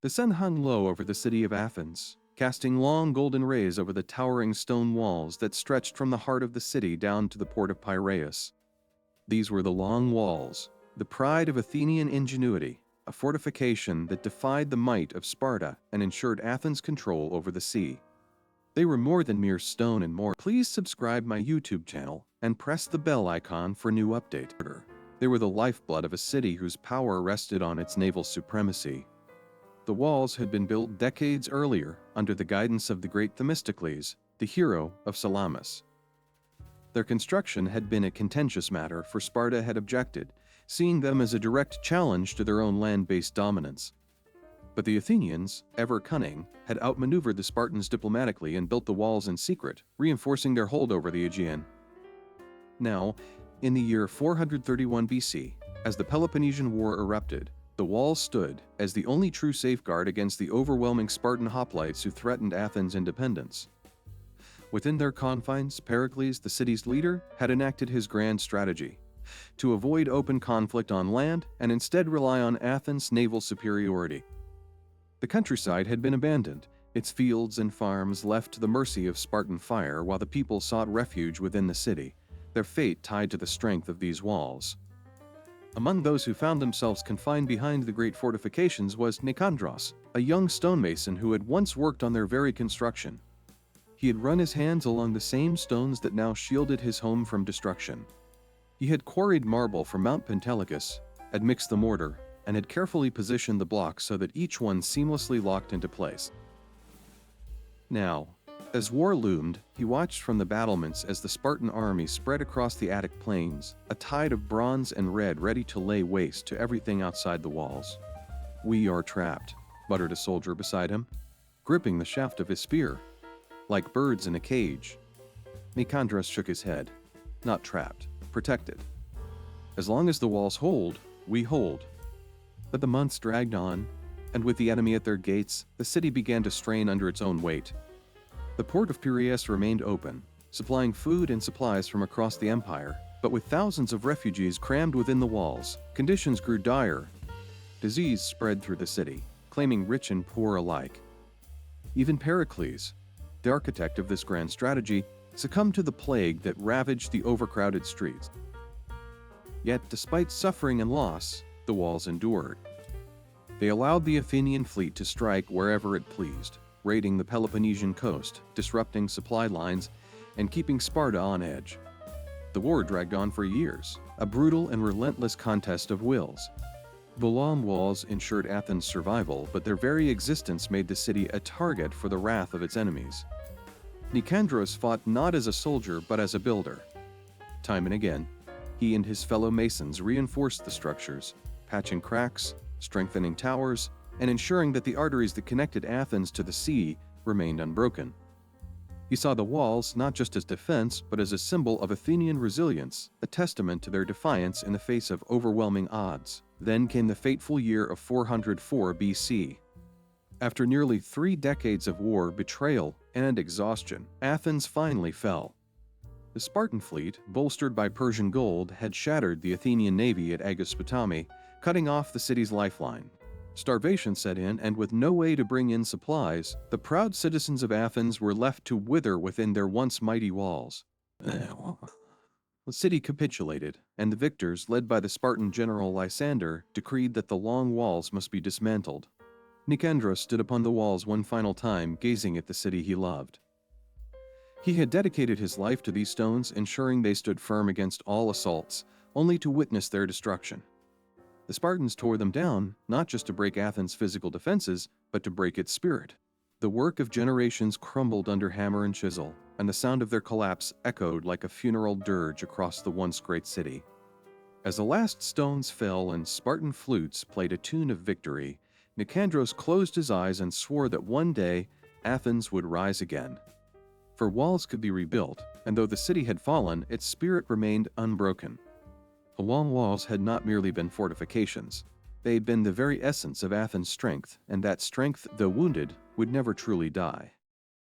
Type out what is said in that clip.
The sun hung low over the city of Athens, casting long golden rays over the towering stone walls that stretched from the heart of the city down to the port of Piraeus. These were the long walls, the pride of Athenian ingenuity, a fortification that defied the might of Sparta and ensured Athens' control over the sea. They were more than mere stone and more. Please subscribe my YouTube channel and press the bell icon for new updates. They were the lifeblood of a city whose power rested on its naval supremacy. The walls had been built decades earlier under the guidance of the great Themistocles, the hero of Salamis. Their construction had been a contentious matter, for Sparta had objected, seeing them as a direct challenge to their own land-based dominance. But the Athenians, ever cunning, had outmaneuvered the Spartans diplomatically and built the walls in secret, reinforcing their hold over the Aegean. Now, in the year 431 BC, as the Peloponnesian War erupted, the walls stood as the only true safeguard against the overwhelming Spartan hoplites who threatened Athens' independence. Within their confines, Pericles, the city's leader, had enacted his grand strategy: to avoid open conflict on land and instead rely on Athens' naval superiority. The countryside had been abandoned, its fields and farms left to the mercy of Spartan fire, while the people sought refuge within the city, their fate tied to the strength of these walls. Among those who found themselves confined behind the great fortifications was Nicandros, a young stonemason who had once worked on their very construction. He had run his hands along the same stones that now shielded his home from destruction. He had quarried marble from Mount Pentelicus, had mixed the mortar, and had carefully positioned the blocks so that each one seamlessly locked into place. Now, as war loomed, he watched from the battlements as the Spartan army spread across the Attic plains, a tide of bronze and red ready to lay waste to everything outside the walls. "We are trapped," muttered a soldier beside him, gripping the shaft of his spear. "Like birds in a cage." Nicandros shook his head. "Not trapped, protected. As long as the walls hold, we hold." But the months dragged on, and with the enemy at their gates, the city began to strain under its own weight. The port of Piraeus remained open, supplying food and supplies from across the empire, but with thousands of refugees crammed within the walls, conditions grew dire. Disease spread through the city, claiming rich and poor alike. Even Pericles, the architect of this grand strategy, succumbed to the plague that ravaged the overcrowded streets. Yet, despite suffering and loss, the walls endured. They allowed the Athenian fleet to strike wherever it pleased, raiding the Peloponnesian coast, disrupting supply lines, and keeping Sparta on edge. The war dragged on for years, a brutal and relentless contest of wills. The long walls ensured Athens' survival, but their very existence made the city a target for the wrath of its enemies. Nicandros fought not as a soldier but as a builder. Time and again, he and his fellow masons reinforced the structures, patching cracks, strengthening towers, and ensuring that the arteries that connected Athens to the sea remained unbroken. He saw the walls not just as defense, but as a symbol of Athenian resilience, a testament to their defiance in the face of overwhelming odds. Then came the fateful year of 404 BC. After nearly 3 decades of war, betrayal, and exhaustion, Athens finally fell. The Spartan fleet, bolstered by Persian gold, had shattered the Athenian navy at Aegospotami, cutting off the city's lifeline. Starvation set in, and with no way to bring in supplies, the proud citizens of Athens were left to wither within their once mighty walls. The city capitulated, and the victors, led by the Spartan general Lysander, decreed that the long walls must be dismantled. Nicandros stood upon the walls one final time, gazing at the city he loved. He had dedicated his life to these stones, ensuring they stood firm against all assaults, only to witness their destruction. The Spartans tore them down, not just to break Athens' physical defenses, but to break its spirit. The work of generations crumbled under hammer and chisel, and the sound of their collapse echoed like a funeral dirge across the once great city. As the last stones fell and Spartan flutes played a tune of victory, Nicandros closed his eyes and swore that one day Athens would rise again. For walls could be rebuilt, and though the city had fallen, its spirit remained unbroken. The long walls had not merely been fortifications. They had been the very essence of Athens' strength, and that strength, though wounded, would never truly die.